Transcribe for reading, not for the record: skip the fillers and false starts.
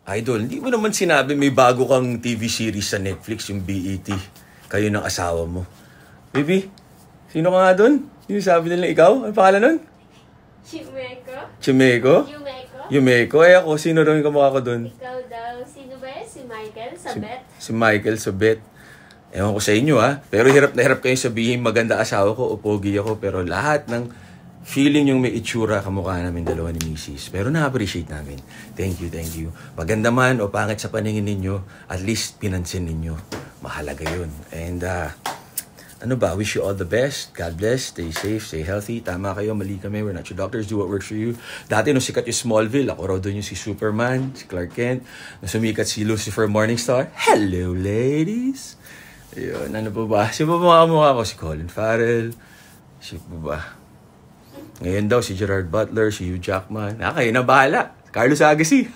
Idol, hindi mo naman sinabi may bago kang TV series sa Netflix, yung BET. Kayo ng asawa mo. Baby, sino ka nga doon? Yung sabi nila ikaw? Ano pangalan nun? Chimeko? Chimeko? Yumeko? Yumeko? Eh ako, sino daw yung kamukha ko doon? Ikaw daw. Sino ba yan? Si Michael? Sabet? Si Michael Sabet. Ewan ko sa inyo ha. Pero hirap na hirap kayong sabihin maganda asawa ko o pogi ako. Pero lahat ng feeling yung may itsura kamukha namin dalawa ni Mrs. Pero na-appreciate namin. Thank you, thank you. Maganda man o pangit sa paningin ninyo, at least pinansin ninyo. Mahalaga yun. And ano ba, wish you all the best. God bless. Stay safe, stay healthy. Tama kayo, mali kami. We're not your doctors. Do what works for you. Dati nung sikat yung Smallville, ako raw doon yung si Superman, si Clark Kent. Nung sumikat si Lucifer Morningstar. Hello, ladies! Ayun, ano pa ba? Sino pa mga kamukha ko? Si Colin Farrell. Si pa ba? Ngayon daw, si Gerard Butler, si Hugh Jackman. Kayo na bahala. Carlos Agassi.